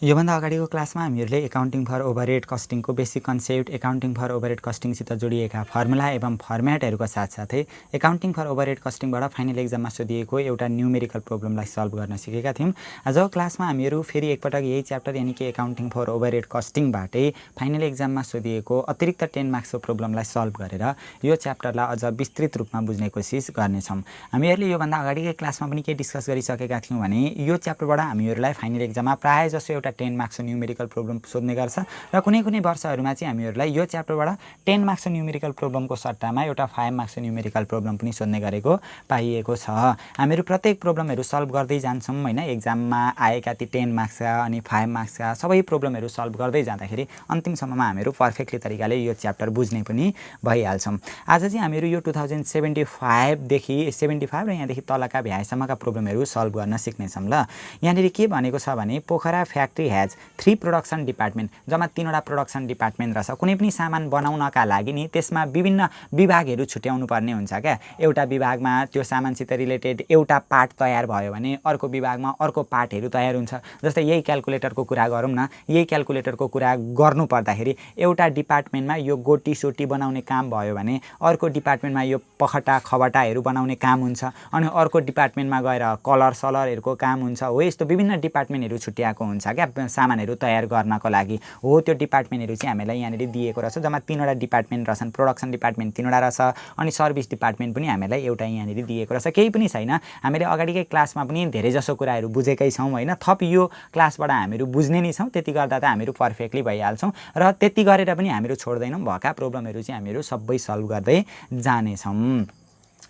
योभन्दा अगाडिको क्लासमा हामीहरूले एकाउन्टिङ फर ओभरहेड कस्टिङको basic concept, accounting for overhead कस्टिङसित जोडिएका फर्मुला एवं फर्म्याटहरूको साथसाथै एकाउन्टिङ फर ओभरहेड कस्टिङबाट फाइनल एक्जाममा सोधिएको एउटा न्युमेरिकल प्रोब्लमलाई सल्भ गर्न सिकेका थियौँ। आजको क्लासमा हामीहरू फेरि एकपटक यही च्याप्टर यानि कि एकाउन्टिङ फर ओभरहेड कस्टिङबाटै फाइनल एक्जाममा सोधिएको अतिरिक्त 10 मार्क्सको प्रोब्लमलाई सल्भ गरेर यो च्याप्टरलाई अझ विस्तृत रूपमा बुझ्ने कोसिस गर्नेछौँ। हामीहरूले योभन्दा अगाडिकै क्लासमा पनि के डिस्कस गरिसकेका थियौँ भने यो च्याप्टरबाट हामीहरूलाई फाइनल एक्जाममा प्रायः जसो एउटा 10 मार्क्सको न्युमेरिकल प्रोब्लम सोध्ने गर्छ र कुनै कुनै वर्षहरूमा चाहिँ हामीहरूलाई यो च्याप्टरबाट 10 मार्क्सको न्युमेरिकल प्रोब्लमको सट्टामा एउटा 5 मार्क्सको न्युमेरिकल प्रोब्लम पनि सोध्ने गरेको पाइएको छ। हामीहरू प्रत्येक प्रोब्लमहरू सल्भ गर्दै जान्छौँ हैन। एक्जाममा आएका ती 10 मार्क्सका अनि 5 मार्क्सका सबै प्रोब्लमहरू सल्भ गर्दै जाँदाखेरि अन्तिमसम्ममा हामीहरू पर्फेक्टली तरिकाले यो च्याप्टर बुझ्ने पनि भइहाल्छौँ। आज चाहिँ हामीहरू यो 2075 देखि 75 र यहाँदेखि तलका भ्याएसम्मका प्रोब्लमहरू सल्भ गर्न सिक्नेछौँ। ल यहाँनिर के भनेको छ भने Pokhara factory has 3 production department, जम्मा 3वटा प्रोडक्सन डिपार्टमेन्ट रहेछ। कुनै पनि सामान बनाउनका लागि नि त्यसमा विभिन्न विभागहरू छुट्याउनु पर्ने हुन्छ क्या। एउटा विभागमा त्यो सामानसित रिलेटेड एउटा पार्ट तयार भयो भने अर्को विभागमा अर्को पार्टहरू तयार हुन्छ। जस्तै यही क्याल्कुलेटरको कुरा गरौँ न, यही क्याल्कुलेटरको कुरा गर्नु पर्दाखेरि एउटा डिपार्टमेन्टमा यो गोटी सोटी बनाउने काम भयो भने अर्को डिपार्टमेन्टमा यो पखटा खबटाहरू बनाउने काम हुन्छ, अनि अर्को डिपार्टमेन्टमा गएर कलर सलरहरूको काम हुन्छ। हो यस्तो विभिन्न डिपार्टमेन्टहरू छुट्याएको हुन्छ क्या सामानहरू तयार गर्नको लागि। हो त्यो डिपार्टमेन्टहरू चाहिँ हामीलाई यहाँनिर दिएको रहेछ। जम्मा 3वटा डिपार्टमेन्ट रहेछन्। प्रोडक्सन डिपार्टमेन्ट 3वटा रहेछ अनि सर्भिस डिपार्टमेन्ट पनि हामीलाई एउटा यहाँनिर दिएको रहेछ। केही पनि छैन, हामीले अगाडिकै क्लासमा पनि धेरै जसो कुराहरू बुझेकै छौँ हैन। थप यो क्लासबाट हामीहरू बुझ्ने नै छौँ। त्यति गर्दा त हामीहरू पर्फेक्टली भइहाल्छौँ र त्यति गरेर पनि हामीहरू छोड्दैनौँ। भएका प्रोब्लमहरू चाहिँ हामीहरू सबै सल्भ गर्दै जानेछौँ।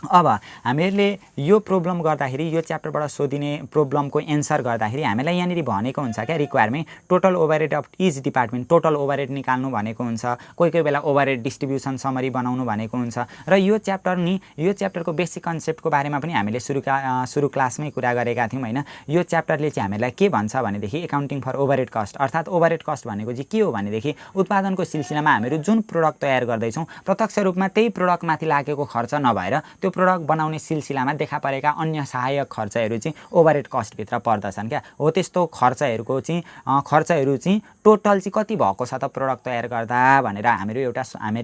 अब हामीहरूले यो प्रोब्लम गर्दाखेरि यो च्याप्टरबाट सोधिने प्रोब्लमको एन्सर गर्दाखेरि हामीलाई यहाँनिर भनेको हुन्छ क्या requirement total overhead of each department, total overhead निकाल्नु भनेको हुन्छ। कोही कोही बेला ओभरहेड डिस्ट्रिब्युसन समरी बनाउनु भनेको हुन्छ। र यो च्याप्टर नि यो च्याप्टरको बेसिक कन्सेप्टको बारेमा पनि हामीले सुरु क्लासमै कुरा गरेका थियौँ हैन। यो च्याप्टरले चाहिँ हामीलाई के भन्छ भनेदेखि एकाउन्टिङ फर ओभरहेड कस्ट, अर्थात् ओभरहेड कस्ट भनेको चाहिँ के हो भनेदेखि उत्पादनको सिलसिलामा हामीहरू जुन प्रोडक्ट तयार गर्दैछौँ प्रत्यक्ष रूपमा त्यही प्रोडक्टमाथि लागेको खर्च नभएर त्यो प्रोडक्ट बनाउने सिलसिलामा देखा परेका अन्य सहायक खर्चहरू चाहिँ ओभरहेड कस्टभित्र पर्दछन् क्या। हो त्यस्तो खर्चहरू चाहिँ टोटल चाहिँ कति भएको छ त प्रोडक्ट तयार गर्दा भनेर हामीले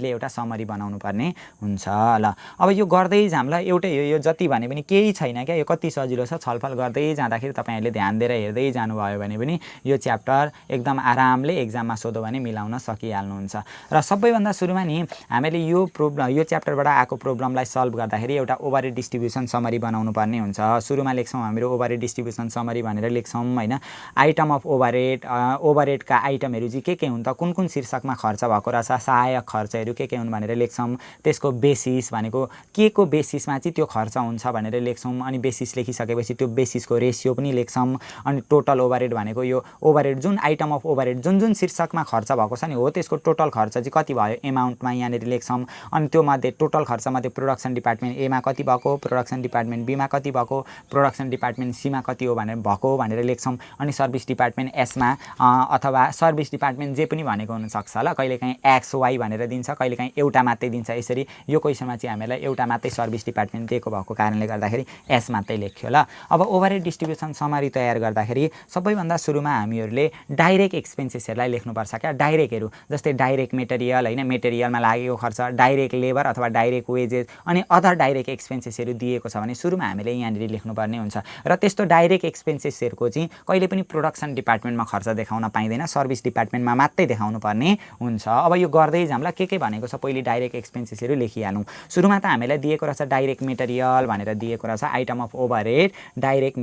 एउटा समरी बनाउनु पर्ने हुन्छ। ल अब यो गर्दै जाम ल, एउटै यो जति भने पनि केही छैन क्या। यो कति सजिलो छ, छलफल गर्दै जाँदाखेरि तपाईँहरूले ध्यान दिएर हेर्दै जानुभयो भने पनि यो च्याप्टर एकदम आरामले एक्जाममा सोध्यो भने मिलाउन सकिहाल्नुहुन्छ। र सबैभन्दा सुरुमा नि हामीले यो च्याप्टरबाट आएको प्रोब्लमलाई सल्भ गर्दाखेरि एउटा ओभरहेड डिस्ट्रिब्युसन समरी बनाउनु पर्ने हुन्छ। सुरुमा लेख्छौँ हामीहरू ओभरहेड डिस्ट्रिब्युसन समरी भनेर लेख्छौँ हैन। आइटम अफ ओभरहेडका आइटमहरू चाहिँ के हुन् त, कुन कुन शीर्षकमा खर्च भएको रहेछ, सहायक खर्चहरू के हुन् भनेर लेख्छौँ। त्यसको बेसिस भनेको के को बेसिसमा चाहिँ त्यो खर्च हुन्छ भनेर लेख्छौँ। अनि बेसिस लेखिसकेपछि त्यो बेसिसको रेसियो पनि लेख्छौँ। अनि टोटल ओभरहेड भनेको यो ओभरहेड जुन आइटम अफ ओभरहेड जुन शीर्षकमा खर्च भएको छ नि हो त्यसको टोटल खर्च चाहिँ कति भयो एमाउन्टमा यहाँनिर लेख्छौँ। अनि त्यो मध्ये टोटल खर्चमध्ये प्रोडक्सन डिपार्टमेन्ट एमा कति भएको, प्रोडक्सन डिपार्टमेन्ट बीमा कति भएको, प्रोडक्सन डिपार्टमेन्ट सीमा कति हो भनेर लेख्छौँ। अनि सर्भिस डिपार्टमेन्ट एसमा अथवा सर्भिस डिपार्टमेन्ट जे पनि भनेको हुनसक्छ ल। कहिलेकाहीँ एक्स वाई भनेर दिन्छ, कहिलेकाहीँ एउटा मात्रै दिन्छ। यसरी यो क्वेसनमा चाहिँ हामीलाई एउटा मात्रै सर्भिस डिपार्टमेन्ट दिएको भएको कारणले गर्दाखेरि एस मात्रै लेख्यो ल। अब ओभरहेड डिस्ट्रिब्युसन समरी तयार गर्दाखेरि सबैभन्दा सुरुमा हामीहरूले डाइरेक्ट एक्सपेन्सेसहरूलाई लेख्नुपर्छ क्या। डाइरेक्टहरू जस्तै डाइरेक्ट मेटेरियल हैन, मेटेरियलमा लागेको खर्च, डाइरेक्ट लेबर अथवा डाइरेक्ट वेजेस अनि अदर डाइरेक्ट एक्सपेन्सेसहरू दिएको छ भने सुरुमा हामीले यहाँनिर लेख्नुपर्ने हुन्छ। र त्यस्तो डाइरेक्ट एक्सपेन्सेसहरूको चाहिँ कहिले पनि प्रोडक्सन डिपार्टमेन्टमा खर्च देखाउन पाइँदैन, सर्भिस डिपार्टमेन्टमा मात्रै देखाउनु पर्ने हुन्छ। अब यो गर्दै जाम्ला के भनेको छ पहिले डाइरेक्ट एक्सपेन्सेसहरू लेखिहालौँ। सुरुमा त हामीलाई दिएको रहेछ डाइरेक्ट मेटेरियल भनेर दिएको रहेछ। Item of overhead direct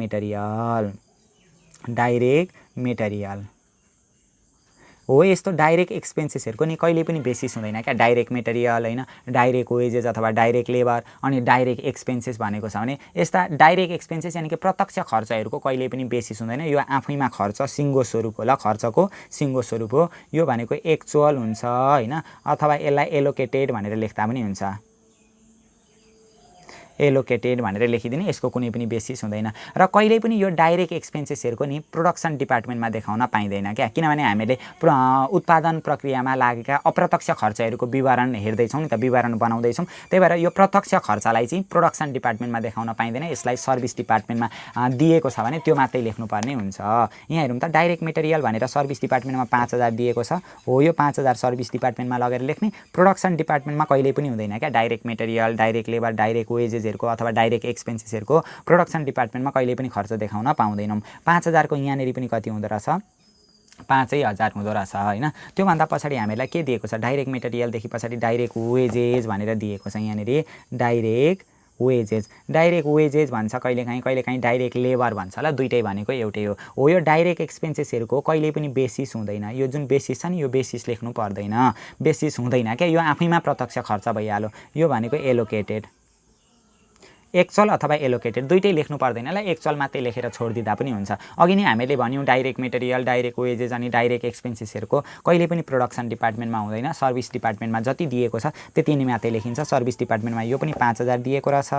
material हो। यस्तो डाइरेक्ट एक्सपेन्सेसहरूको नि कहिले पनि बेसिस हुँदैन क्या। डाइरेक्ट मेटेरियल हैन, डाइरेक्ट वेजेस अथवा डाइरेक्ट लेबर अनि डाइरेक्ट एक्सपेन्सेस भनेको छ भने यस्ता डाइरेक्ट एक्सपेन्सेस यानि कि प्रत्यक्ष खर्चहरूको कहिले पनि बेसिस हुँदैन। यो आफैमा खर्च सिङ्गो स्वरूप होला, खर्चको सिङ्गो स्वरूप हो। यो भनेको एक्चुअल हुन्छ हैन, अथवा यसलाई एलोकेटेड भनेर लेख्दा पनि हुन्छ। एलोकेटेड भनेर लेखिदिने, यसको कुनै पनि बेसिस हुँदैन। र कहिल्यै पनि यो डाइरेक्ट एक्सपेन्सेसहरूको नि प्रोडक्सन डिपार्टमेन्टमा देखाउन पाइँदैन क्या, किनभने हामीले उत्पादन प्रक्रियामा लागेका अप्रत्यक्ष खर्चहरूको विवरण हेर्दैछौँ नि त, विवरण बनाउँदैछौँ। त्यही भएर यो प्रत्यक्ष खर्चलाई चाहिँ प्रोडक्सन डिपार्टमेन्टमा देखाउन पाइँदैन, यसलाई सर्भिस डिपार्टमेन्टमा दिएको छ भने त्यो मात्रै लेख्नुपर्ने हुन्छ। यहाँ हेरौँ त, डाइरेक्ट मेटेरियल भनेर सर्भिस डिपार्टमेन्टमा 5000 दिएको छ, हो यो 5000 सर्भिस डिपार्टमेन्टमा लगेर लेख्ने। प्रोडक्सन डिपार्टमेन्टमा कहिल्यै पनि हुँदैन क्या, direct material, direct labour, direct वेजेसहरूको अथवा डाइरेक्ट एक्सपेन्सेसहरूको प्रोडक्सन डिपार्टमेन्टमा कहिल्यै पनि खर्च देखाउन पाउँदैनौँ। 5000 को यहाँनिर पनि कति हुँदो रहेछ, 5000 हुँदो रहेछ होइन। त्योभन्दा पछाडि हामीलाई के दिएको छ, डाइरेक्ट मेटेरियलदेखि पछाडि डाइरेक्ट वेजेस भनेर दिएको छ यहाँनिर, डाइरेक्ट वेजेस। डाइरेक्ट वेजेस भन्छ कहिलेकाहीँ डाइरेक्ट लेबर भन्छ, ल दुइटै भनेको एउटै हो। यो डाइरेक्ट एक्सपेन्सेसहरूको कहिल्यै पनि बेसिस हुँदैन, यो जुन बेसिस छ नि यो बेसिस लेख्नु पर्दैन, बेसिस हुँदैन क्या, यो आफैमा प्रत्यक्ष खर्च भइहाल्यो। यो भनेको एलोकेटेड, एक्चुअल अथवा एलोकेटेड दुइटै लेख्नु पर्दैन, ल एक्चुअल मात्रै लेखेर छोडिदिँदा पनि हुन्छ। अघि नै हामीले भन्यौँ डाइरेक्ट मेटेरियल, डाइरेक्ट वेजेस अनि डाइरेक्ट एक्सपेन्सेसहरूको कहिले पनि प्रोडक्सन डिपार्टमेन्टमा हुँदैन, सर्भिस डिपार्टमेन्टमा जति दिएको छ त्यति नै मात्रै लेखिन्छ। सर्भिस डिपार्टमेन्टमा यो पनि 5000 दिएको रहेछ,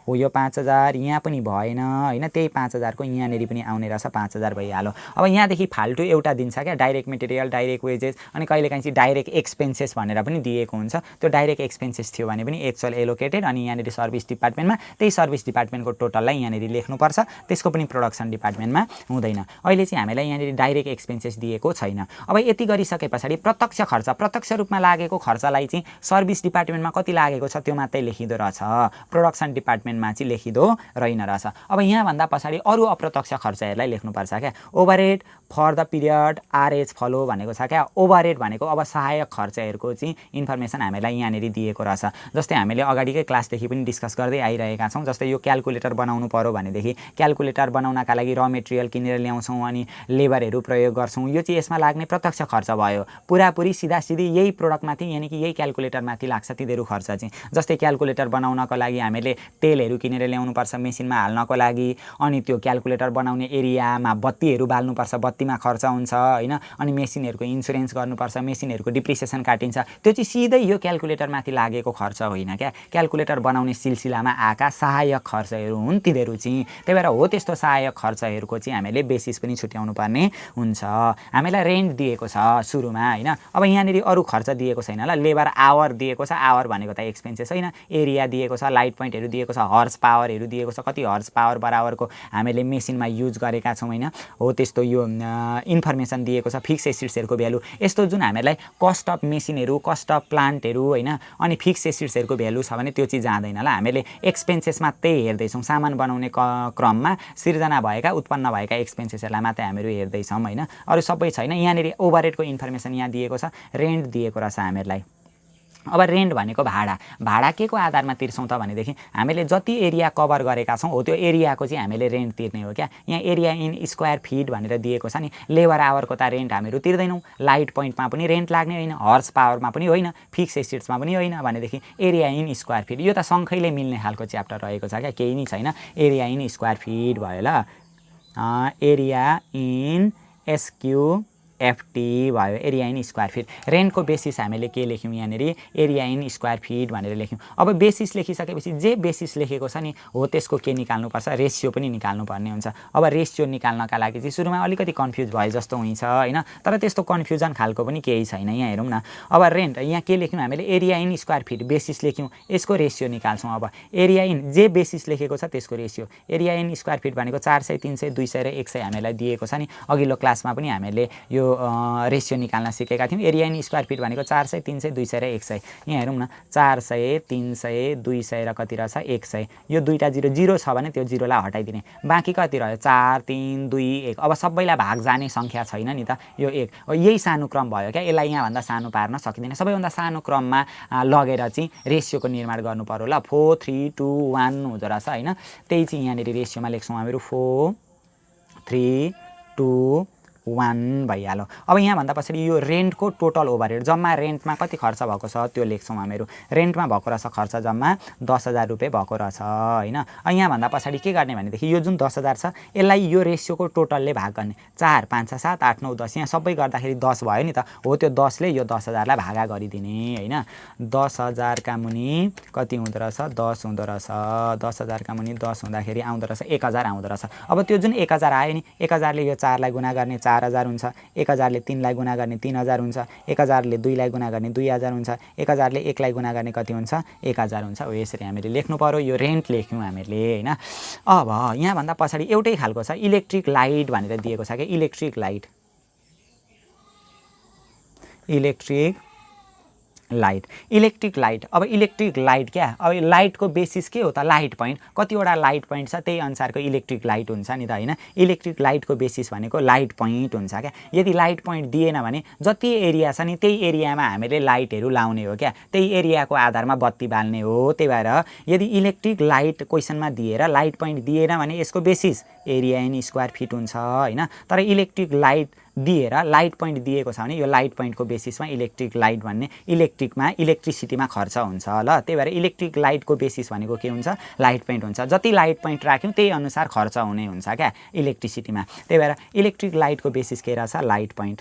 हो यो 5000 यहाँ पनि भएन होइन, त्यही 5000 को यहाँनिर पनि आउने रहेछ, 5000 भइहाल्यो। अब यहाँदेखि फाल्टु एउटा दिन्छ क्या, डाइरेक्ट मेटेरियल, डाइरेक्ट वेजेस अनि कहिलेकाहीँ चाहिँ डाइरेक्ट एक्सपेन्सेस भनेर पनि दिएको हुन्छ। त्यो डाइरेक्ट एक्सपेन्सेस थियो भने पनि एक्चुअल एलोकेटेड अनि यहाँनिर सर्भिस डिपार्टमेन्टमा, त्यही सर्भिस डिपार्टमेन्टको टोटललाई यहाँनिर लेख्नुपर्छ, त्यसको पनि प्रोडक्सन डिपार्टमेन्टमा हुँदैन। अहिले चाहिँ हामीलाई यहाँनिर डाइरेक्ट एक्सपेन्सेस दिएको छैन। अब यति गरिसके पछाडि प्रत्यक्ष खर्च, प्रत्यक्ष रूपमा लागेको खर्चलाई चाहिँ सर्भिस डिपार्टमेन्टमा कति लागेको छ त्यो मात्रै लेखिँदो रहेछ, प्रोडक्सन डिपार्टमेन्टमा चाहिँ लेखिँदो रहेन रहेछ। अब यहाँभन्दा पछाडि अरू अप्रत्यक्ष खर्चहरूलाई लेख्नुपर्छ क्या। Overhead for the period RH follow भनेको छ क्या, ओभरहेड भनेको अब सहायक खर्चहरूको चाहिँ इन्फर्मेसन हामीलाई यहाँनिर दिएको रहेछ। जस्तै हामीले अगाडिकै क्लासदेखि पनि डिस्कस गर्दै आइरहेका छौँ, जस्तै यो क्यालकुलेटर बनाउनु पर्यो भनेदेखि क्यालकुलेटर बनाउनका लागि र मेटेरियल किनेर ल्याउँछौँ अनि लेबरहरू प्रयोग गर्छौँ, यो चाहिँ यसमा लाग्ने प्रत्यक्ष खर्च भयो। पुरापुरी सिधासिधी यही प्रोडक्टमाथि यानि कि यही क्यालकुलेटरमाथि लाग्छ तिनीहरू खर्च चाहिँ। जस्तै क्यालकुलेटर बनाउनको लागि हामीले तेलहरू किनेर ल्याउनुपर्छ मेसिनमा हाल्नको लागि, अनि त्यो क्यालकुलेटर बनाउने एरियामा बत्तीहरू बाल्नुपर्छ, बत्तीमा खर्च हुन्छ होइन, अनि मेसिनहरूको इन्सुरेन्स गर्नुपर्छ, मेसिनहरूको डिप्रिसिएसन काटिन्छ, त्यो चाहिँ सिधै यो क्यालकुलेटरमाथि लागेको खर्च होइन क्या, क्यालकुलेटर बनाउने सिलसिलामा आएका सहायक खर्चहरू हुन् तिनीहरू चाहिँ। त्यही भएर हो त्यस्तो सहायक खर्चहरूको चाहिँ हामीले बेसिस पनि छुट्याउनु पर्ने हुन्छ। हामीलाई रेन्ट दिएको छ सुरुमा होइन, अब यहाँनिर अरू खर्च दिएको छैन, ल लेबर आवर दिएको छ, आवर भनेको त एक्सपेन्सेस होइन, एरिया दिएको छ, लाइट पोइन्टहरू दिएको छ, हर्स पावरहरू दिएको छ, कति हर्स पावर बराबरको हामीले मेसिनमा युज गरेका छौँ होइन, हो त्यस्तो यो इन्फर्मेसन दिएको छ, फिक्स एसिड्सहरूको भ्यालु, यस्तो जुन हामीलाई कस्ट अफ मेसिनहरू, कस्ट अफ प्लान्टहरू होइन अनि फिक्स एसिड्सहरूको भ्यालु छ भने त्यो चाहिँ जाँदैन, ल हामीले एक्सपेन्सेस मात्रै हेर्दैछौँ, सामान बनाउने क्रममा सिर्जना भएका उत्पन्न भएका एक्सपेन्सेसहरूलाई मात्रै हामीहरू हेर्दैछौँ होइन, अरू सबै छैन। यहाँनिर ओभरहेडको इन्फर्मेसन यहाँ दिएको छ, रेन्ट दिएको रहेछ हामीहरूलाई। अब रेन्ट भनेको भाडा, भाडा के को आधारमा तिर्छौँ त भनेदेखि हामीले जति एरिया कभर गरेका छौँ हो त्यो एरियाको चाहिँ हामीले रेन्ट तिर्ने हो क्या। यहाँ एरिया इन स्क्वायर फिट भनेर दिएको छ नि, लेबर आवरको त रेन्ट हामीहरू तिर्दैनौँ, लाइट पोइन्टमा पनि रेन्ट लाग्ने होइन, हर्स पावरमा पनि होइन, फिक्स एसिड्समा पनि होइन भनेदेखि एरिया इन स्क्वायर फिट, यो त सँखैले मिल्ने खालको च्याप्टर रहेको छ क्या, केही नै छैन। एरिया इन स्क्वायर फिट भयो, ल एरिया इन एसक्यू एफटी भयो, एरिया इन स्क्वायर फिट। रेन्टको बेसिस हामीले के लेख्यौँ यहाँनिर, एरिया इन स्क्वायर फिट भनेर लेख्यौँ। अब बेसिस लेखिसकेपछि जे बेसिस लेखेको छ नि हो त्यसको के निकाल्नुपर्छ, रेसियो पनि निकाल्नुपर्ने हुन्छ। अब रेसियो निकाल्नका लागि चाहिँ सुरुमा अलिकति कन्फ्युज भए जस्तो हुन्छ होइन, तर त्यस्तो कन्फ्युजन खालको पनि केही छैन। यहाँ हेरौँ न, अब रेन्ट यहाँ के लेख्यौँ हामीले, area in square feet basis लेख्यौँ, यसको रेसियो निकाल्छौँ। अब एरिया इन जे बेसिस लेखेको छ त्यसको ratio, area in square fit भनेको 400, 300, 200 र 100 हामीलाई दिएको छ नि, अघिल्लो क्लासमा पनि हामीले यो रेसियो निकाल्न सिकेका थियौँ। एरिया इन स्क्वायर फिट भनेको 400, 300, 200 र 100। यहाँ हेरौँ न, 400, 300, 200 र कति रहेछ 100, यो दुईवटा जिरो छ भने त्यो जिरोलाई हटाइदिने, बाँकी कति रह्यो 4, 3, 2, 1। अब सबैलाई भाग जाने सङ्ख्या छैन नि त, यो 1 यही सानो क्रम भयो क्या, यसलाई यहाँभन्दा सानो पार्न सकिँदैन, सबैभन्दा सानो क्रममा लगेर चाहिँ रेसियोको निर्माण गर्नु पर्यो। ल 4, 3, 2, 1 हुँदो रहेछ होइन, त्यही चाहिँ यहाँनिर रेसियोमा लेख्छौँ हामीहरू 4, 3, 2, 1 भइहाल्यो। अब यहाँभन्दा पछाडि यो रेन्टको टोटल ओभरहेड जम्मा रेन्टमा कति खर्च भएको छ त्यो लेख्छौँ हामीहरू। रेन्टमा भएको रहेछ खर्च जम्मा 10,000 रुपियाँ भएको रहेछ हैन। यहाँभन्दा पछाडि के गर्ने भनेदेखि यो जुन 10,000 छ यसलाई यो रेसियोको टोटलले भाग गर्ने। 4 5 6 7 8 9 10 यहाँ सबै गर्दाखेरि 10 भयो नि त। हो त्यो 10 ले यो 10,000 लाई भागा गरिदिने हैन। 10,000 का मुनि कति हुँदो रहेछ 10 हुँदो रहेछ। 10,000 का मुनि 10 हुँदाखेरि आउँदो रहेछ 1,000 आउँदो रहेछ। अब त्यो जुन 1,000 आयो नि 1,000 ले यो 4 लाई गुणा गर्ने 4,000 हुन्छ। 1,000 ले 3 लाई गुणा गर्ने 3,000 हुन्छ। 1,000 ले 2 लाई गुणा गर्ने 2,000 हुन्छ। 1,000 ले 1 लाई गुणा गर्ने कति हुन्छ 1,000 हुन्छ। हो यसरी हामीले लेख्नु पर्यो। यो रेन्ट लेख्यौँ हामीले हैन। अब यहाँभन्दा पछाडि एउटै खालको छ इलेक्ट्रिक लाइट भनेर दिएको छ के इलेक्ट्रिक लाइट इलेक्ट्रिक लाइट। अब इलेक्ट्रिक लाइट क्या अब लाइटको बेसिस के हो त लाइट पोइन्ट। कतिवटा लाइट पोइन्ट छ त्यही अनुसारको इलेक्ट्रिक लाइट हुन्छ नि त हैन। इलेक्ट्रिक लाइटको बेसिस भनेको लाइट पोइन्ट हुन्छ क्या। यदि लाइट पोइन्ट दिएन भने जति एरिया छ नि त्यही एरियामा हामीले लाइटहरू लाउने हो क्या। त्यही एरियाको आधारमा बत्ती बाल्ने हो। त्यही भएर यदि इलेक्ट्रिक लाइट क्वेसनमा दिएर लाइट पोइन्ट दिएन भने यसको basis area in square fit हुन्छ हैन। तर इलेक्ट्रिक लाइट दिएर लाइट पोइन्ट दिएको छ भने यो लाइट पोइन्टको बेसिसमा इलेक्ट्रिक लाइट भन्ने इलेक्ट्रिसिटीमा खर्च हुन्छ ल। त्यही भएर इलेक्ट्रिक लाइटको बेसिस भनेको के हुन्छ लाइट पोइन्ट हुन्छ। जति लाइट पोइन्ट राख्यौँ त्यही अनुसार खर्च हुने हुन्छ क्या इलेक्ट्रिसिटीमा। त्यही भएर इलेक्ट्रिक लाइटको बेसिस के रहेछ लाइट पोइन्ट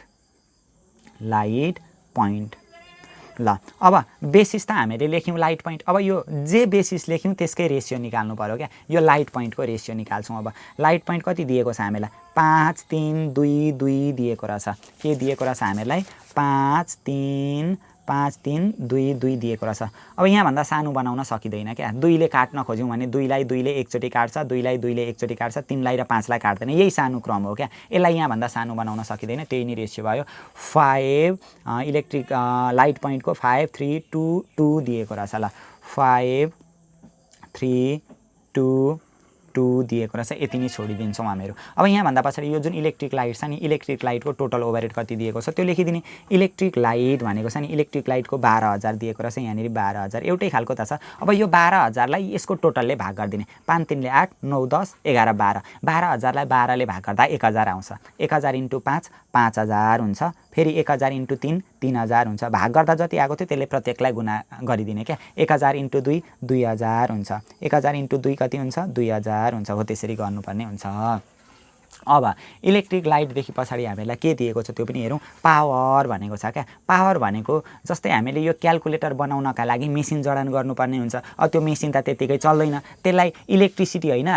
ल। अब बेसिस त हामीले लेख्यौँ लाइट पोइन्ट। अब यो जे बेसिस लेख्यौँ त्यसकै रेसियो निकाल्नु पर्यो क्या। यो लाइट पोइन्टको रेसियो निकाल्छौँ। अब लाइट पोइन्ट कति दिएको छ हामीलाई 5 3 2 2 दिएको रहेछ। के दिएको रहेछ हामीलाई 5 3 2 2 दिएको रहेछ। अब यहाँभन्दा सानो बनाउन सकिँदैन क्या। 2 ले काट्न खोज्यौँ भने 2 लाई 2 ले एकचोटि काट्छ 2 लाई 2 ले एकचोटि काट्छ 3 लाई र 5 लाई काट्दैन। यही सानो क्रम हो क्या। यसलाई यहाँभन्दा सानो बनाउन सकिँदैन त्यही नै रेसियो भयो। 5 इलेक्ट्रिक लाइट पोइन्टको 5 3 2 2 दिएको रहेछ ल। 5 3 2 2 दिएको रहेछ। यति नै छोडिदिन्छौँ हामीहरू। अब यहाँभन्दा पछाडि यो जुन इलेक्ट्रिक लाइट छ नि इलेक्ट्रिक लाइटको टोटल ओभरहेड कति दिएको छ त्यो लेखिदिने। इलेक्ट्रिक लाइट भनेको छ नि इलेक्ट्रिक लाइटको 12,000 दिएको रहेछ। यहाँनिर 12,000 एउटै खालको त छ। अब यो 12,000 लाई यसको टोटलले भाग गरिदिने। 5 3 ले 8 9 10 11 12 12,000 लाई 12 ले भाग गर्दा 1,000 आउँछ। 1,000 × 5 5,000 हुन्छ। फेरि 1,000 × 3 3,000 हुन्छ। भाग गर्दा जति आएको थियो त्यसले प्रत्येकलाई गुणा गरिदिने क्या। 1,000 × 2 2,000 हुन्छ। 1,000 × 2 कति हुन्छ 2,000 हुन्छ। हो त्यसरी गर्नुपर्ने हुन्छ। अब इलेक्ट्रिक लाइटदेखि पछाडि हामीलाई के दिएको छ त्यो पनि हेरौँ। पावर भनेको छ क्या। पावर भनेको जस्तै हामीले यो क्याल्कुलेटर बनाउनका लागि मेसिन जडान गर्नुपर्ने हुन्छ। अब त्यो मेसिन त त्यतिकै चल्दैन। त्यसलाई इलेक्ट्रिसिटी हैन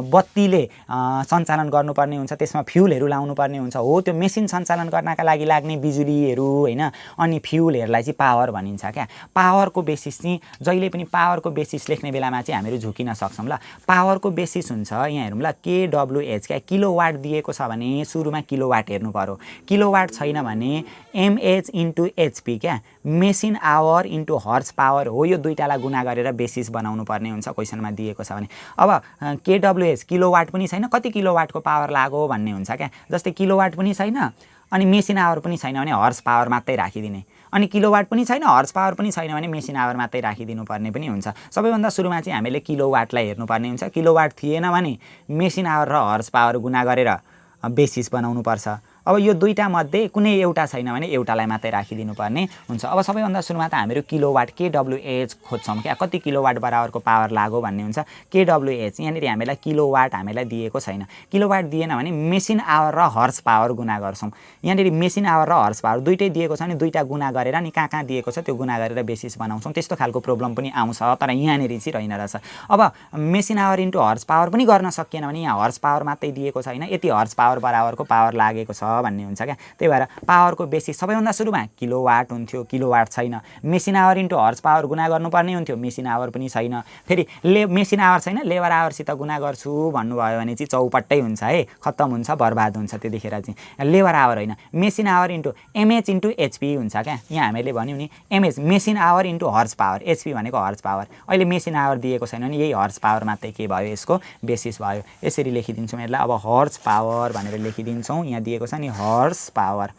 बत्तीले सञ्चालन गर्नुपर्ने हुन्छ। त्यसमा फ्युलहरू लाउनु पर्ने हुन्छ। हो त्यो मेसिन सञ्चालन गर्नका लागि लाग्ने बिजुलीहरू हैन अनि फ्युलहरूलाई चाहिँ पावर भनिन्छ क्या। पावरको बेसिस चाहिँ जहिले पनि पावरको बेसिस लेख्ने बेलामा चाहिँ हामीहरू झुकिन सक्छौँ ल। पावरको बेसिस हुन्छ यहाँ हेरौँ ल KWH क्या। किलोवाट दिएको छ भने सुरुमा किलोवाट हेर्नु पर्यो। किलोवाट छैन भने mH × HP क्या। मेसिन आवर × हर्स पावर हो। यो दुईटालाई गुणा गरेर बेसिस बनाउनु पर्ने हुन्छ क्वेसनमा दिएको छ भने। अब KWH किलोवाट पनि छैन कति किलोवाटको पावर लाग्यो भन्ने हुन्छ क्या। जस्तै किलोवाट पनि छैन अनि मेसिन आवर पनि छैन भने हर्स पावर मात्रै राखिदिने। अनि किलोवाट पनि छैन हर्स पावर पनि छैन भने मेसिन आवर मात्रै राखिदिनु पर्ने पनि हुन्छ। सबैभन्दा सुरुमा चाहिँ हामीले किलोवाटलाई हेर्नुपर्ने हुन्छ। किलोवाट थिएन भने मेसिन आवर र हर्स पावर गुणा गरेर बेसिस बनाउनु पर्छ। अब यो दुईटा मध्ये कुनै एउटा छैन भने एउटालाई मात्रै राखिदिनु पर्ने हुन्छ। अब सबैभन्दा सुरुमा त हामीहरू किलोवाट KWH खोज्छौँ क्या। कति किलोवाट बराबरको पावर लाग्यो भन्ने हुन्छ। KWH यहाँनिर हामीलाई किलोवाट हामीलाई दिएको छैन। किलोवाट दिएन भने मेसिन आवर र हर्स पावर गुणा गर्छौँ। यहाँनिर मेसिन आवर र हर्स पावर दुईटै दिएको छ भने दुईटा गुणा गरेर नि कहाँ दिएको छ त्यो गुणा गरेर बेसिस बनाउँछौँ। त्यस्तो खालको प्रब्लम पनि आउँछ तर यहाँनिर चाहिँ रहेन रहेछ। अब मेसिन आवर × हर्स पावर पनि गर्न सकिएन भने यहाँ हर्स पावर मात्रै दिएको छैन यति हर्स पावर बराबरको पावर लागेको छ भन्ने हुन्छ क्या। त्यही भएर पावरको बेसिस सबैभन्दा सुरुमा किलोवाट हुन्थ्यो। किलोवाट छैन। मेसिन आवर × हर्स पावर गुणा गर्नुपर्ने हुन्थ्यो। मेसिन आवर पनि छैन। फेरि मेसिन आवर छैन लेबर आवरसित गुणा गर्छु भन्नुभयो भने चाहिँ चौपट्टै हुन्छ है। खत्तम हुन्छ बर्बाद हुन्छ त्यतिखेर चाहिँ। लेबर आवर होइन मेसिन आवर × mH × HP हुन्छ क्या। यहाँ हामीले भन्यौँ नि mH machine hour × horse power HP भनेको हर्स पावर। अहिले मेसिन आवर दिएको छैन भने यही हर्स पावर मात्रै के भयो यसको बेसिस भयो। यसरी लेखिदिन्छौँ यसलाई। अब हर्स पावर भनेर लेखिदिन्छौँ। यहाँ दिएको छ नि हर्स पावर।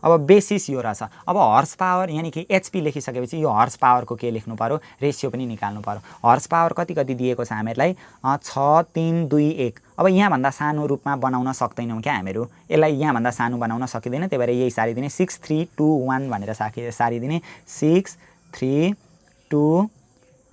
अब बेसिस यो रहेछ। अब हर्स पावर यानि कि एचपी लेखिसकेपछि यो हर्स पावरको के लेख्नु पर्यो, रेसियो पनि निकाल्नु पर्यो। हर्स पावर कति कति दिएको छ हामीहरूलाई 6 3 2 1। अब यहाँभन्दा सानो रूपमा बनाउन सक्दैनौँ क्या हामीहरू, यसलाई यहाँभन्दा सानो बनाउन सकिँदैन, त्यही भएर यही सारिदिने 6 3 2 1 भनेर सारिदिने 6 3 2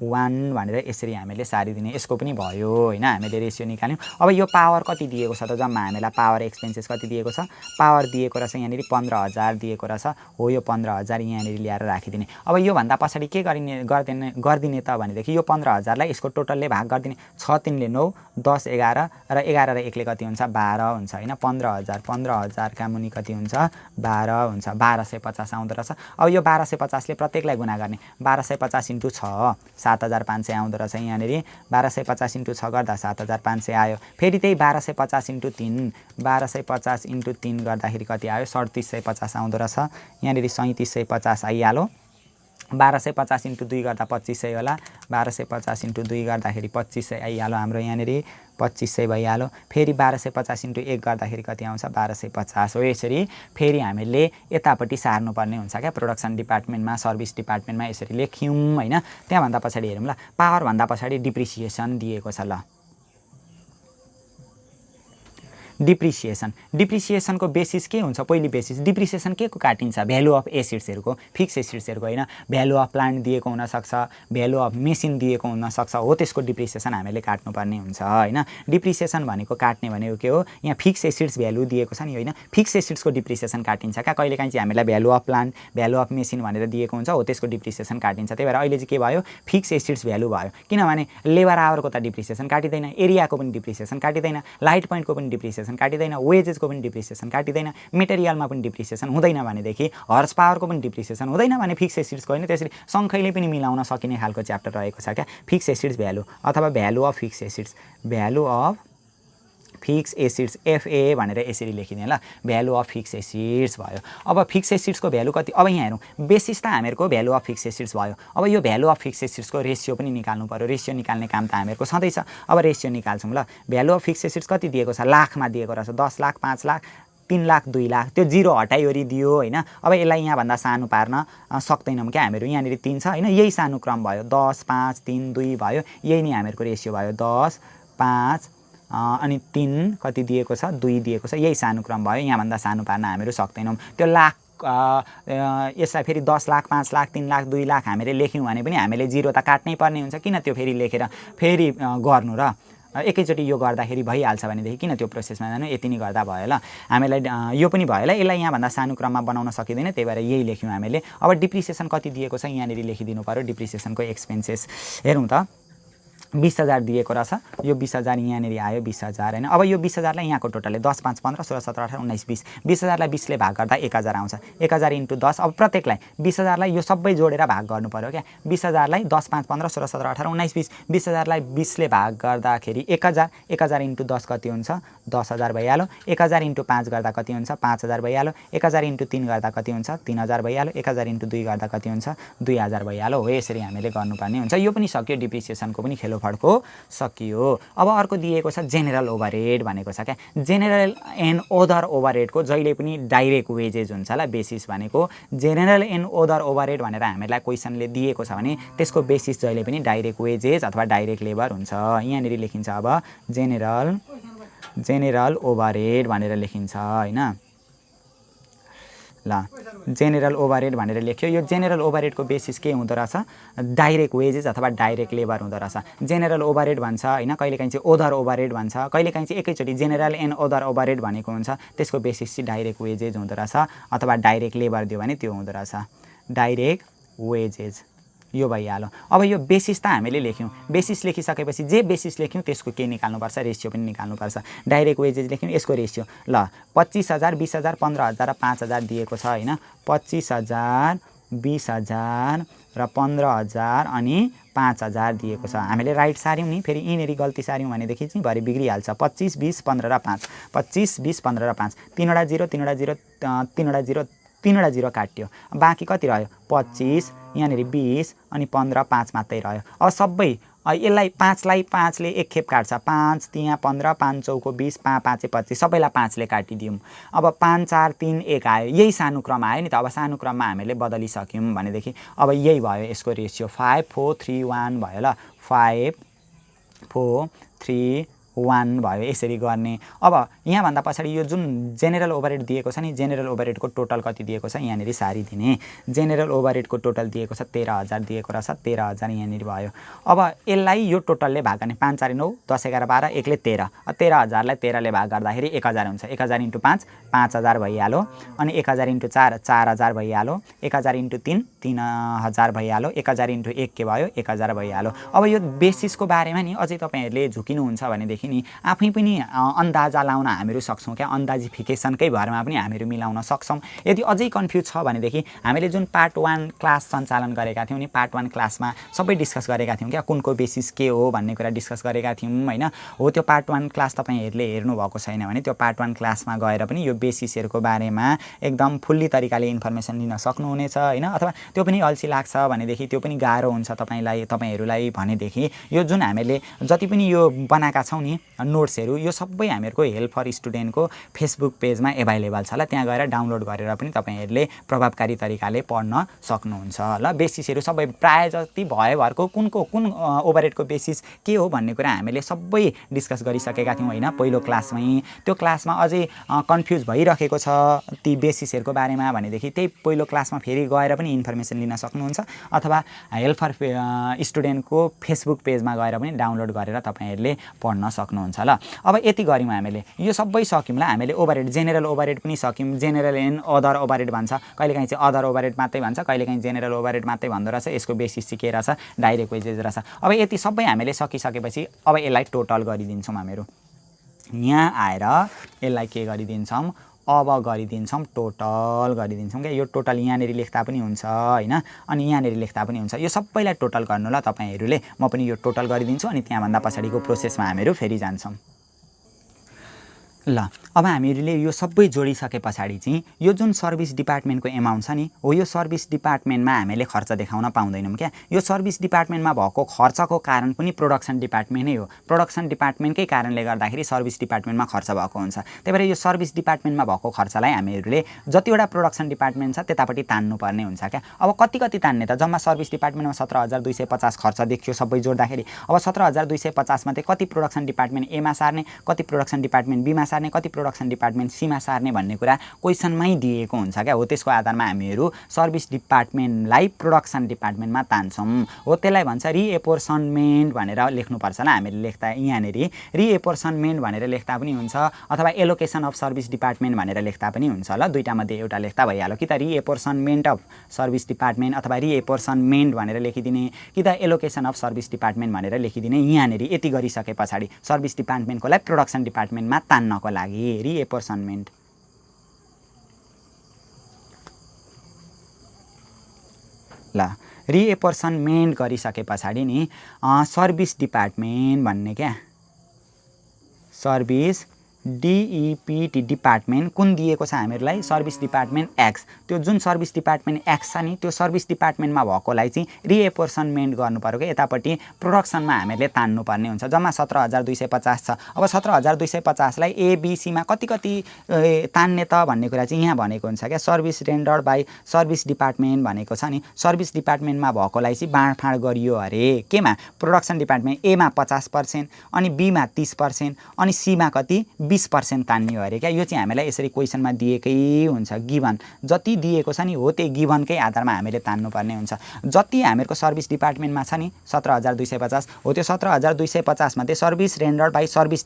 1 भनेर यसरी हामीले सारिदिने। यसको पनि भयो होइन, हामीले रेसियो निकाल्यौँ। अब यो पावर कति दिएको छ त, जम्मा हामीलाई पावर एक्सपेन्सेस कति दिएको छ, पावर दिएको रहेछ यहाँनिर 15,000 दिएको रहेछ हो। यो 15,000 यहाँनिर ल्याएर राखिदिने। अब योभन्दा पछाडि के गरिदिने त भनेदेखि यो 15,000लाई यसको टोटलले भाग गरिदिने। 6 3 ले 9 10 11 र 11 र 1 ले कति हुन्छ 12 हुन्छ होइन। 15,000 का मुनि कति हुन्छ 12 हुन्छ, 1250 आउँदो रहेछ। अब यो 1250ले प्रत्येकलाई गुणा गर्ने, 1250 × 6 7,500 आउँदो रहेछ यहाँनिर। 1250 × 6 गर्दा 7,500 आयो। फेरि त्यही 1250 × 3 1250 × 3 गर्दाखेरि कति आयो 3,750 आउँदो रहेछ यहाँनिर। 3,750 आइहाल्यो। 1250 × 2 गर्दा 2,500 होला। 1250 × 2 गर्दाखेरि 2,500 आइहाल्यो हाम्रो यहाँनिर, 2,500 भइहाल्यो। फेरि 1250 × 1 गर्दाखेरि कति आउँछ 1250 हो। यसरी फेरि हामीले यतापट्टि सार्नुपर्ने हुन्छ क्या, प्रोडक्सन डिपार्टमेन्टमा सर्भिस डिपार्टमेन्टमा यसरी लेख्यौँ होइन। त्यहाँभन्दा पछाडि हेरौँ ल, पावरभन्दा पछाडि डिप्रिसिएसन दिएको छ। ल डिप्रिसिएसनको बेसिस के हुन्छ, पहिलो बेसिस डिप्रिसिएसन के को काटिन्छ, भ्यालु अफ एसिड्सहरूको, फिक्स एसिड्सहरूको होइन। भ्यालु अफ प्लान्ट दिएको हुनसक्छ, भ्यालु अफ मेसिन दिएको हुनसक्छ हो, त्यसको डिप्रिसिएसन हामीले काट्नुपर्ने हुन्छ होइन। डिप्रिसिएसन भनेको काट्ने भनेको के हो, यहाँ फिक्स एसिड्स भ्यालु दिएको छ नि होइन, फिक्स एसिड्सको डिप्रिसिएसन काटिन्छ क्या। कहिलेकाहीँ चाहिँ हामीलाई value of plant value of machine भनेर दिएको हुन्छ हो, त्यसको डिप्रिसिएसन काटिन्छ। त्यही भएर अहिले चाहिँ के भयो फिक्स एसिड्स भ्यालु भयो, किनभने लेबर आवरको त डिप्रिसिएसन काटिँदैन, एरियाको पनि डिप्रिसिएसन काटिँदैन, लाइट पोइन्टको पनि डिप्रिसिएसन काटिँदैन, वेजेसको पनि डिप्रिसिएसन काटिँदैन, मेटेरियलमा पनि डिप्रिसिएसन हुँदैन भनेदेखि हर्स पावरको पनि डिप्रिसिएसन हुँदैन भने फिक्स एसिड्सको होइन। त्यसरी सङ्ख्यैले पनि मिलाउन सकिने खालको च्याप्टर रहेको छ क्या, फिक्स एसिड्स भ्यालु अथवा value of fix acids, value of fix acids FA भनेर यसरी लेखिने ल, भ्यालु अफ फिक्स एसिड्स भयो। अब फिक्स एसिड्सको भ्यालु कति, अब यहाँ हेरौँ बेसिस त हामीहरूको भ्यालु अफ फिक्स एसिड्स भयो। अब यो भ्यालु अफ फिक्स एसिड्सको रेसियो पनि निकाल्नु पर्यो, रेसियो निकाल्ने काम त हामीहरूको सधैँ छ। अब रेसियो निकाल्छौँ ल। भ्यालु अफ फिक्स एसिड्स कति दिएको छ, लाखमा दिएको रहेछ, 10 लाख 5 लाख 3 लाख 2 लाख, त्यो जिरो हटाइवरी दियो होइन। अब यसलाई यहाँभन्दा सानो पार्न सक्दैनौँ क्या हामीहरू, यहाँनिर 3 छ होइन, यही सानो क्रम भयो, 10 5 3 2 भयो, यही नै हामीहरूको रेसियो भयो, 10 5 अनि 3 कति दिएको छ 2 दिएको छ, यही सानो क्रम भयो, यहाँभन्दा सानो पार्न हामीहरू सक्दैनौँ। त्यो लाख यसलाई फेरि 10 लाख 5 लाख 3 लाख 2 लाख हामीले लेख्यौँ भने पनि हामीले जिरो त काट्नै पर्ने हुन्छ, किन त्यो फेरि लेखेर फेरि गर्नु र एकैचोटि यो गर्दाखेरि भइहाल्छ भनेदेखि किन त्यो प्रोसेसमा जानु, यति नै गर्दा भयो ल। हामीलाई यो पनि भयो ल, यसलाई यहाँभन्दा सानो क्रममा बनाउन सकिँदैन, त्यही भएर यही लेख्यौँ हामीले। अब डिप्रिसिएसन कति दिएको छ यहाँनिर लेखिदिनु पर्यो, डिप्रिसिएसनको एक्सपेन्सेस हेरौँ त। 20,000 दिएको रहेछ, यो 20,000 यहाँनिर आयो 20,000 होइन। अब यो 20,000लाई यहाँको टोटलले 10 5 15 16 17 18 19 20, 20,000लाई 20 ले भाग गर्दा 1,000 आउँछ, 1,000 × 10। अब प्रत्येकलाई 20,000लाई यो सबै जोडेर भाग गर्नु पर्यो क्या, 20,000लाई 10 5 15 16 17 18 19 20, 20,000लाई 20 ले भाग गर्दाखेरि 1,000, 1,000 × 10 कति हुन्छ 10,000 भइहाल्यो, 1,000 × 5 गर्दा कति हुन्छ 5,000 भइहाल्यो, 1,000 × 3 गर्दा कति हुन्छ 3,000 भइहाल्यो, 1,000 × 2 गर्दा कति हुन्छ 2,000 भइहाल्यो हो। यसरी हामीले गर्नुपर्ने हुन्छ। यो पनि सक्यो, डिप्रिसिएसनको पनि खेलो फड्को सकियो। अब अर्को दिएको छ जेनरल ओभरहेड भनेको छ क्या, जेनरल एन्ड अदर ओभरहेडको जहिले पनि डाइरेक्ट वेजेज हुन्छ ल। बेसिस भनेको जेनरल एन्ड अदर ओभरहेड भनेर हामीलाई क्वेसनले दिएको छ भने त्यसको बेसिस जहिले पनि डाइरेक्ट वेजेज अथवा डाइरेक्ट लेबर हुन्छ। यहाँनिर लेखिन्छ अब जेनरल ओभरहेड भनेर लेखिन्छ होइन ल। जेनरल ओभरहेड भनेर लेख्यो। यो जेनरल ओभरहेडको बेसिस के हुँदो रहेछ, डाइरेक्ट वेजेस अथवा डाइरेक्ट लेबर हुँदो रहेछ। जेनरल ओभरहेड भन्छ होइन, कहिलेकाहीँ चाहिँ ओदर ओभरहेड भन्छ, कहिलेकाहीँ चाहिँ एकैचोटि जेनरल एन्ड ओदर ओभरहेड भनेको हुन्छ। त्यसको बेसिस चाहिँ डाइरेक्ट वेजेज हुँदो रहेछ अथवा डाइरेक्ट लेबर दियो भने त्यो हुँदो रहेछ डाइरेक्ट वेजेज। यो भइहाल्यो। अब यो बेसिस त हामीले लेख्यौँ, बेसिस लेखिसकेपछि जे बेसिस लेख्यौँ त्यसको के निकाल्नुपर्छ, रेसियो पनि निकाल्नुपर्छ। डाइरेक्ट वेजेज लेख्यौँ, यसको रेसियो ल 25,000 20,000 15,000 र 5,000 दिएको छ होइन। 25,000 20,000 र 15,000 अनि 5,000 दिएको छ। हामीले राइट सार्यौँ नि, फेरि यिनीहरू गल्ती सार्यौँ भनेदेखि चाहिँ भरे बिग्रिहाल्छ। 25 20 15 र 5, 25 20 15 र 5, 3वटा 0 3वटा 0 3वटा 0 3वटा 0 काट्यो, बाँकी कति रह्यो 25 यहाँनिर 20 अनि 15 5 मात्रै रह्यो। अब सबै यसलाई 5लाई 5ले एक खेप काट्छ 5 त्यहाँ 15 5 चौको 20 5 5 25 सबैलाई 5ले काटिदियौँ। अब 5 4 3 1 आयो, यही सानो क्रम आयो नि त। अब सानो क्रममा हामीले बदलिसक्यौँ भनेदेखि अब यही भयो यसको रेसियो 5 4 3 1 भयो ल, 5 4 3 1 भयो। यसरी गर्ने। अब यहाँभन्दा पछाडि यो जुन जेनेरल ओभरहेड दिएको छ नि, जेनेरल ओभरहेडको टोटल कति दिएको छ यहाँनिर सारिदिने। जेनेरल ओभरहेडको टोटल दिएको छ 13,000 दिएको रहेछ, 13,000 यहाँनिर भयो। अब यसलाई यो टोटलले भाग गर्ने 5 4 9 10 11 12 1ले 13, 13,000लाई 13ले भाग गर्दाखेरि 1,000 हुन्छ। 1,000 × 5 5,000 भइहाल्यो, अनि 1,000 × 4 4,000 भइहाल्यो, 1,000 × 3 3,000 भइहाल्यो, 1,000 × 1 के भयो 1,000 भइहाल्यो। अब यो बेसिसको बारेमा नि अझै तपाईँहरूले झुकिनुहुन्छ भनेदेखि नि आफै पनि अन्दाजा लाउन हामीहरू सक्छौँ क्या। अन्दाजिफिकेसनकै भरमा पनि हामीहरू मिलाउन सक्छौँ। यदि अझै कन्फ्युज छ भनेदेखि हामीले जुन पार्ट 1 क्लास सञ्चालन गरेका थियौँ नि, पार्ट 1 क्लासमा सबै डिस्कस गरेका थियौँ क्या, कुनको बेसिस के हो भन्ने कुरा डिस्कस गरेका थियौँ होइन। हो त्यो पार्ट 1 क्लास तपाईँहरूले हेर्नुभएको छैन भने त्यो पार्ट 1 क्लासमा गएर पनि यो बेसिसहरूको बारेमा एकदम फुल्ली तरिकाले इन्फर्मेसन लिन सक्नुहुनेछ होइन। अथवा त्यो पनि अल्छी लाग्छ भनेदेखि, त्यो पनि गाह्रो हुन्छ तपाईँहरूलाई भनेदेखि यो जुन हामीले जति पनि यो बनाएका छौँ नि नोट्सहरू, यो सबै हामीहरूको हेल्प फर स्टुडेन्टको फेसबुक पेजमा एभाइलेबल छ ल। त्यहाँ गएर डाउनलोड गरेर पनि तपाईँहरूले प्रभावकारी तरिकाले पढ्न सक्नुहुन्छ ल। बेसिसहरू सबै प्राय जति भयोभरको कुन ओभरहेडको बेसिस के हो भन्ने कुरा हामीले सबै डिस्कस गरिसकेका थियौँ होइन पहिलो क्लासमै। त्यो क्लासमा अझै कन्फ्युज भइरहेको छ ती बेसिसहरूको बारेमा भनेदेखि त्यही पहिलो क्लासमा फेरि गएर पनि इन्फर्मेसन लिन सक्नुहुन्छ, अथवा हेल्प फर स्टुडेन्टको फेसबुक पेजमा गएर पनि डाउनलोड गरेर तपाईँहरूले पढ्न सक्नुहुन्छ ल। अब यति गऱ्यौँ हामीले, यो सबै सक्यौँ ल। हामीले ओभरहेड जेनेरल ओभरहेड पनि सक्यौँ, जेनेरल एन्ड अदर ओभरहेड भन्छ, कहिलेकाहीँ चाहिँ अदर ओभरहेड मात्रै भन्छ, कहिलेकाहीँ जेनेरल ओभरहेड मात्रै भन्दो रहेछ। यसको बेसिस चाहिँ के रहेछ, डाइरेक्ट वेजेस रहेछ। अब यति सबै हामीले सकिसकेपछि अब यसलाई टोटल गरिदिन्छौँ हामीहरू। यहाँ आएर यसलाई के गरिदिन्छौँ, अब गरिदिन्छौँ टोटल गरिदिन्छौँ क्या। यो टोटल यहाँनिर लेख्दा पनि हुन्छ होइन, अनि यहाँनिर लेख्दा पनि हुन्छ। यो सबैलाई टोटल गर्नु ल तपाईँहरूले। म पनि यो टोटल गरिदिन्छु अनि त्यहाँभन्दा पछाडिको प्रोसेसमा हामीहरू फेरि जान्छौँ ल। अब हामीहरूले यो सबै जोडिसके पछाडि चाहिँ यो जुन सर्भिस डिपार्टमेन्टको एमाउन्ट छ नि, हो यो सर्भिस डिपार्टमेन्टमा हामीले खर्च देखाउन पाउँदैनौँ क्या। यो सर्भिस डिपार्टमेन्टमा भएको खर्चको कारण पनि प्रोडक्सन डिपार्टमेन्ट नै हो। प्रोडक्सन डिपार्टमेन्टकै कारणले गर्दाखेरि सर्भिस डिपार्टमेन्टमा खर्च भएको हुन्छ। त्यही भएर यो सर्भिस डिपार्टमेन्टमा भएको खर्चलाई हामीहरूले जतिवटा प्रोडक्सन डिपार्टमेन्ट छ त्यतापट्टि तान्नुपर्ने हुन्छ क्या। अब कति तान्ने त, जम्मा सर्भिस डिपार्टमेन्टमा 17,250 खर्च देखियो सबै जोड्दाखेरि। अब 17,250 मध्ये कति प्रोडक्सन डिपार्टमेन्ट एमा सार्ने, कति प्रोडक्सन डिपार्टमेन्ट बीमा सार्ने, कति प्रोडक्सन डिपार्टमेन्ट सीमा सार्ने भन्ने कुरा क्वेसनमै दिएको हुन्छ क्या। हो त्यसको आधारमा हामीहरू सर्भिस डिपार्टमेन्टलाई प्रोडक्सन डिपार्टमेन्टमा तान्छौँ। हो त्यसलाई भन्छ रिएपोर्सनमेन्ट भनेर लेख्नुपर्छ ल। हामीले लेख्दा यहाँनिर रिएपोर्सनमेन्ट भनेर लेख्दा पनि हुन्छ, अथवा एलोकेसन अफ सर्भिस डिपार्टमेन्ट भनेर लेख्दा पनि हुन्छ ल। दुईटा मध्ये एउटा लेख्दा भइहाल्यो, कि त रिएपोर्सनमेन्ट अफ सर्भिस डिपार्टमेन्ट अथवा रिएपोर्सनमेन्ट भनेर लेखिदिने, कि त एलोकेसन अफ सर्भिस डिपार्टमेन्ट भनेर लेखिदिने। यहाँनिर यति गरिसके पछाडि सर्भिस डिपार्टमेन्टकोलाई प्रोडक्सन डिपार्टमेन्टमा तान्नको लागि रिएपोर्सनमेन्ट ल। रिएपोर्सनमेन्ट गरिसके पछाडि नि सर्भिस डिपार्टमेन्ट भन्ने क्या, सर्भिस डिइपिटी डिपार्टमेन्ट कुन दिएको छ हामीहरूलाई, सर्भिस डिपार्टमेन्ट एक्स। त्यो जुन सर्भिस डिपार्टमेन्ट एक्स छ नि, त्यो सर्भिस डिपार्टमेन्टमा भएकोलाई चाहिँ रिएपोर्सनमेन्ट गर्नु पर्यो क्या। यतापट्टि प्रोडक्सनमा हामीले तान्नुपर्ने हुन्छ। जम्मा 17,250 छ। अब 17,250लाई एबिसीमा कति तान्ने त भन्ने कुरा चाहिँ यहाँ भनेको हुन्छ क्या। सर्भिस रेन्डर्ड बाई सर्भिस डिपार्टमेन्ट भनेको छ नि, सर्भिस डिपार्टमेन्टमा भएकोलाई चाहिँ बाँडफाँड गरियो अरे केमा, प्रोडक्सन डिपार्टमेन्ट एमा 50%, अनि बीमा 30%, अनि सीमा कति 20% तान्नियो अरे क्या। यो चाहिँ हामीलाई यसरी क्वेसनमा दिएकै हुन्छ। गिभन जति दिएको छ नि हो त्यही गिभनकै आधारमा हामीले तान्नुपर्ने हुन्छ। जति हामीहरूको सर्भिस डिपार्टमेन्टमा छ नि 17,250 हो, त्यो 17,250 मध्ये सर्भिस रेन्डर्ड बाई सर्भिस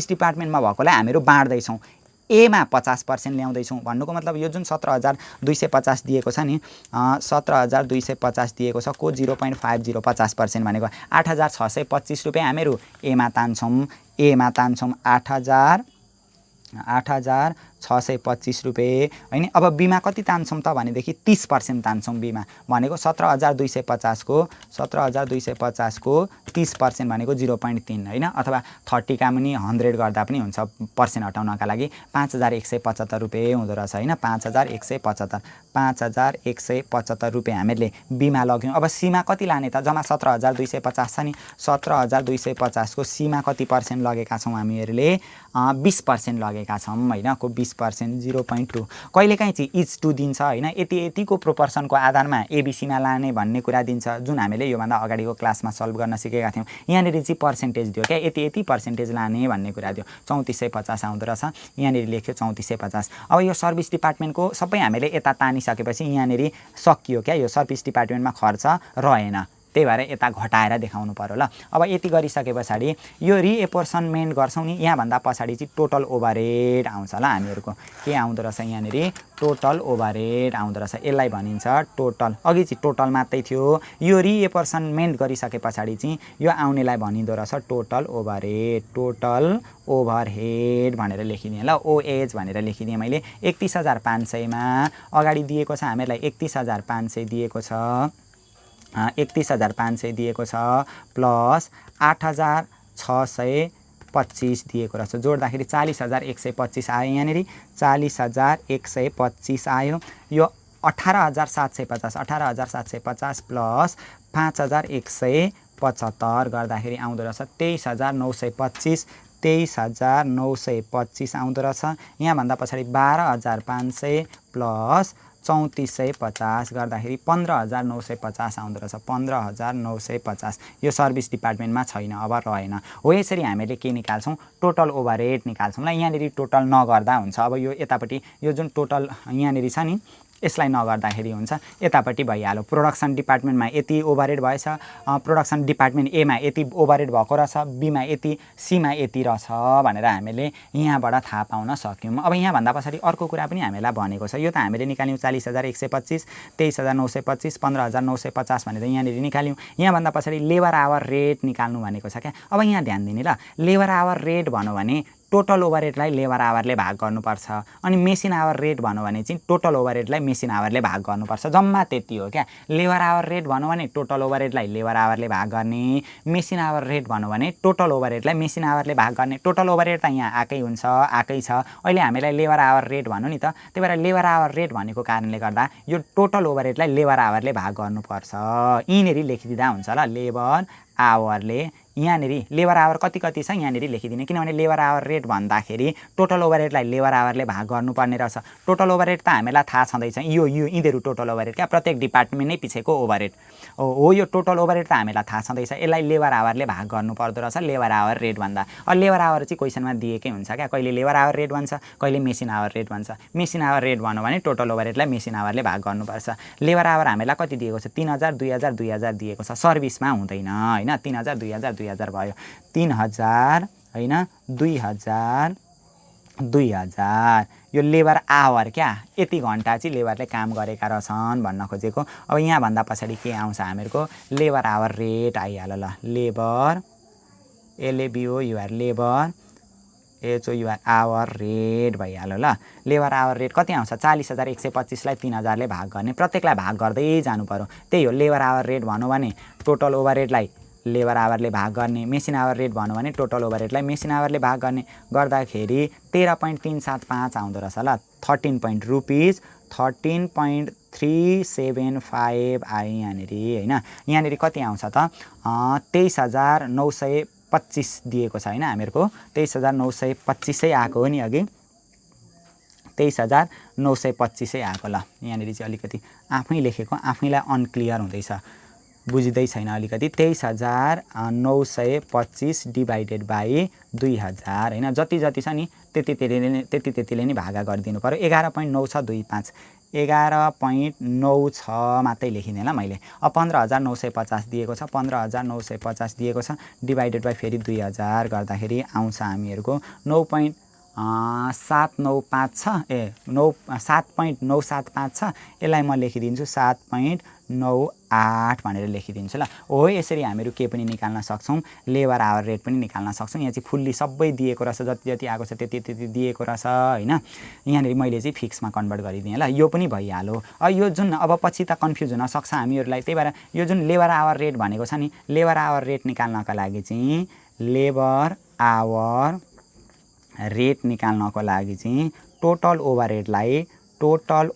डिपार्टमेन्टमा भएकोलाई हामीहरू बाँड्दैछौँ, एमा 50% ल्याउँदैछौँ। भन्नुको मतलब यो जुन 17,250 दिएको छ नि, 17,250 दिएको छ को 0.50% भनेको 8,625 रुपियाँ हामीहरू एमा तान्छौँ। 8,625 625 रुपैयाँ हैन। अब बीमा कति तान्छौँ त भनेदेखि 30% तान्छौँ बीमा भनेको 17,250 को 17,250 को 30% भनेको 0.3 हैन, अथवा 30 का पनि 100 गर्दा पनि हुन्छ पर्सेन्ट हटाउनका लागि 5,175 रुपैयाँ हुँदो रहेछ हैन। 5,175 रुपैयाँ हामीले बीमा लग्यौँ। अब सीमा कति लाने त? जम्मा 17,250 छ नि, 17,250 को सीमा कति पर्सेन्ट लगेका छौँ हामीहरूले? 20% लगेका छौँ हैन। को 20% 0.2 कहिलेकाहीँ चाहिँ इच टु दिन्छ हैन। यतिको प्रोपोर्सनको आधारमा एबीसीमा लाने भन्ने कुरा दिन्छ, जुन हामीले योभन्दा अगाडिको क्लासमा सल्भ गर्न सिकेका थियौँ। यहाँनिर चाहिँ पर्सेन्टेज दियो क्या, यति पर्सेन्टेज लाने भन्ने कुरा दियो। 3450 आउँदो रहेछ, यहाँनिर लेख्यो 3450। अब यो सर्भिस डिपार्टमेन्टको सबै हामीले यता तानिसकेपछि यहाँनिर सकियो क्या, यो सर्भिस डिपार्टमेन्टमा खर्च रहेन, त्यही भएर यता घटाएर देखाउनु पर्यो ल। अब यति गरिसके पछाडि यो रिएपोर्सनमेन्ट गर्छौँ नि, यहाँभन्दा पछाडि चाहिँ टोटल ओभरहेड आउँछ ल हामीहरूको। के आउँदो रहेछ यहाँनिर? टोटल ओभरहेड आउँदो रहेछ, यसलाई भनिन्छ टोटल। अघि चाहिँ टोटल मात्रै थियो, यो रिएपोर्सनमेन्ट गरिसके पछाडि चाहिँ यो आउनेलाई भनिँदो रहेछ टोटल ओभरहेड। टोटल ओभरहेड भनेर लेखिदिएँ ल, ओएच भनेर लेखिदिएँ मैले। 31,500 मा अगाडि दिएको छ हामीलाई 31,500 दिएको छ, 31,500 दिएको छ प्लस 8,625 दिएको रहेछ, जोड्दाखेरि 40,125 आयो यहाँनिर, 40,125 आयो। यो 18,750 प्लस 5,175 गर्दाखेरि आउँदो रहेछ 23,925, 23,925 आउँदो रहेछ। यहाँभन्दा पछाडि 12,500 प्लस 3450 गर्दाखेरि 15,950 आउँदो रहेछ, 15,950। यो सर्भिस डिपार्टमेन्टमा छैन, अब रहेन। हो यसरी हामीले के निकाल्छौँ? टोटल ओभरहेड निकाल्छौँ ल। यहाँनिर टोटल नगर्दा हुन्छ, अब यो यतापट्टि यो जुन टोटल यहाँनिर छ नि, यसलाई नगर्दाखेरि हुन्छ, यतापट्टि भइहाल्यो। प्रोडक्सन डिपार्टमेन्टमा यति ओभरहेड भएछ, प्रोडक्सन डिपार्टमेन्ट एमा यति ओभरहेड भएको रहेछ, बीमा यति, सीमा यति रहेछ भनेर हामीले यहाँबाट थाहा पाउन सक्यौँ। अब यहाँभन्दा पछाडि अर्को कुरा पनि हामीलाई भनेको छ, यो त हामीले निकाल्यौँ 40,125, 23,925, 15,950 भनेर यहाँनिर निकाल्यौँ। यहाँभन्दा पछाडि लेबर आवर रेट निकाल्नु भनेको छ क्या। अब यहाँ ध्यान दिने ल, लेबर आवर रेट भन्यो भने टोटल ओभरहेडलाई लेबर आवरले भाग गर्नुपर्छ, अनि मेसिन आवर रेट भन्यो भने चाहिँ टोटल ओभरहेडलाई मेसिन आवरले भाग गर्नुपर्छ, जम्मा त्यति हो क्या। लेबर आवर रेट भन्यो भने टोटल ओभरहेडलाई लेबर आवरले भाग गर्ने, मेसिन आवर रेट भन्यो भने टोटल ओभरहेडलाई मेसिन आवरले भाग गर्ने। टोटल ओभरहेड त यहाँ आएकै हुन्छ, आएकै छ, अहिले हामीलाई लेबर आवर रेट भन्नु नि त, त्यही भएर लेबर आवर रेट भनेको कारणले गर्दा यो टोटल ओभरहेडलाई लेबर आवरले भाग गर्नुपर्छ, यहीँनिर लेखिदिँदा हुन्छ ल। लेबर आवरले यहाँनिर लेबर आवर कति छ यहाँनिर लेखिदिने, किनभने लेबर आवर रेट भन्दाखेरि टोटल ओभरहेडलाई लेबर आवरले भाग गर्नुपर्ने रहेछ। टोटल ओभरहेड त हामीलाई थाहा छँदैछ, यो यिनीहरू टोटल ओभरहेड क्या, प्रत्येक डिपार्टमेन्ट नै पछिको ओभरहेड हो। यो टोटल ओभरहेड त हामीलाई थाहा छँदैछ, यसलाई लेबर आवरले भाग गर्नुपर्दो रहेछ लेबर आवर रेट भन्दा। अब लेबर आवर चाहिँ क्वेसनमा दिएकै हुन्छ क्या, कहिले लेबर आवर रेट भन्छ, कहिले मेसिन आवर रेट भन्छ। मेसिन आवर रेट भन्यो भने टोटल ओभरहेडलाई मेसिन आवरले भाग गर्नुपर्छ। लेबर आवर हामीलाई कति दिएको छ? 3,000, 2,000, 2,000 दिएको छ, सर्भिसमा हुँदैन हैन। 3,000, 2,000, 2,000 भयो, 3,000 हैन, 2,000, 2,000 यो लेबर आवर क्या, यति घन्टा चाहिँ लेबरले काम गरेका रहेछन् भन्न खोजेको। अब यहाँभन्दा पछाडि के आउँछ हामीहरूको? लेबर आवर रेट आइहाल्यो ल। Labour LABOUR labour HOUR hour rate भइहाल्यो ल। लेबर आवर रेट कति आउँछ? 40,125 लाई 3,000 ले भाग गर्ने, प्रत्येकलाई भाग गर्दै जानु पर्यो। त्यही हो लेबर आवर रेट भन्यो भने टोटल ओभरहेडलाई लेबर आवरले भाग गर्ने, मेसिन आवर रेट भन्यो भने टोटल ओभरहेडलाई मेसिन आवरले भाग गर्ने, गर्दाखेरि 13.375 आउँदो रहेछ ल। 13 रुपिस 13.375 आयो यहाँनिर हैन। यहाँनिर कति आउँछ त? 23,925 दिएको छ हैन हामीहरूको, 23,925 आएको हो नि अघि, 23,925 आएको ल। यहाँनिर चाहिँ अलिकति आफै लेखेको आफैलाई अनक्लियर हुँदैछ, बुझिँदै छैन अलिकति। 23,925 डिभाइडेड बाई 2,000 हैन, जति छ नि त्यतिले नै भागा गरिदिनु पर्यो। 11.9625, 11.96 मात्रै लेखिदिएँ ल मैले। अब 15,950 दिएको छ, 15,950 दिएको छ, डिभाइडेड बाई फेरि 2,000 गर्दाखेरि आउँछ हामीहरूको 9.795 छ, 7.975 छ। यसलाई म लेखिदिन्छु 7.975 9.8 भनेर लेखिदिन्छु ल। हो यसरी हामीहरू के पनि निकाल्न सक्छौँ, लेबर आवर रेट पनि निकाल्न सक्छौँ। यहाँ चाहिँ फुल्ली सबै दिएको रहेछ, जति जति आएको छ त्यति त्यति दिएको रहेछ हैन। यहाँनिर मैले चाहिँ फिक्समा कन्भर्ट गरिदिएँ ल, यो पनि भइहाल्यो। यो जुन अब पछि त कन्फ्युज हुन सक्छ हामीहरूलाई, त्यही भएर यो जुन लेबर आवर रेट भनेको छ नि, लेबर आवर रेट निकाल्नका लागि चाहिँ लेबर आवर रेट निकाल्नको लागि चाहिँ टोटल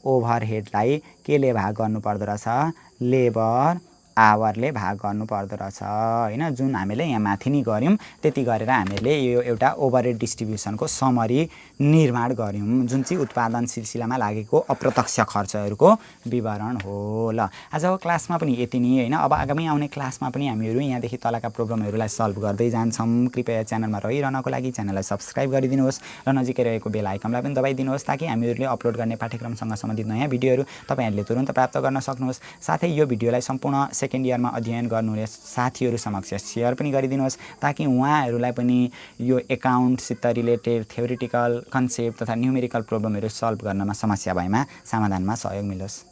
ओभरहेडलाई केले भाग गर्नुपर्दो रहेछ, लेबर आवरले भाग गर्नुपर्दो रहेछ हैन। जुन हामीले यहाँ माथि नै गऱ्यौँ त्यति गरेर हामीले यो एउटा ओभरहेड डिस्ट्रिब्युसनको समरी निर्माण गऱ्यौँ, जुन चाहिँ उत्पादन सिलसिलामा लागेको अप्रत्यक्ष खर्चहरूको विवरण हो ल। आजको क्लासमा पनि यति नै हैन। अब आगामी आउने क्लासमा पनि हामीहरू यहाँदेखि तलका प्रोब्लमहरूलाई सल्भ गर्दै जान्छौँ। कृपया च्यानलमा रहिरहनको लागि च्यानललाई सब्स्क्राइब गरिदिनुहोस् र नजिकै रहेको बेल आइकनलाई पनि दबाइदिनुहोस्, ताकि हामीहरूले अपलोड गर्ने पाठ्यक्रमसँग सम्बन्धित नयाँ भिडियोहरू तपाईँहरूले तुरुन्त प्राप्त गर्न सक्नुहोस्। साथै यो भिडियोलाई सम्पूर्ण सेकेन्ड इयरमा अध्ययन गर्नुहुने साथीहरू समक्ष सेयर पनि गरिदिनुहोस्, ताकि उहाँहरूलाई पनि यो एकाउन्टसित रिलेटेड थ्योरिटिकल कन्सेप्ट तथा न्युमेरिकल प्रोब्लमहरू सल्भ गर्नमा समस्या भएमा समाधानमा सहयोग मिलोस्।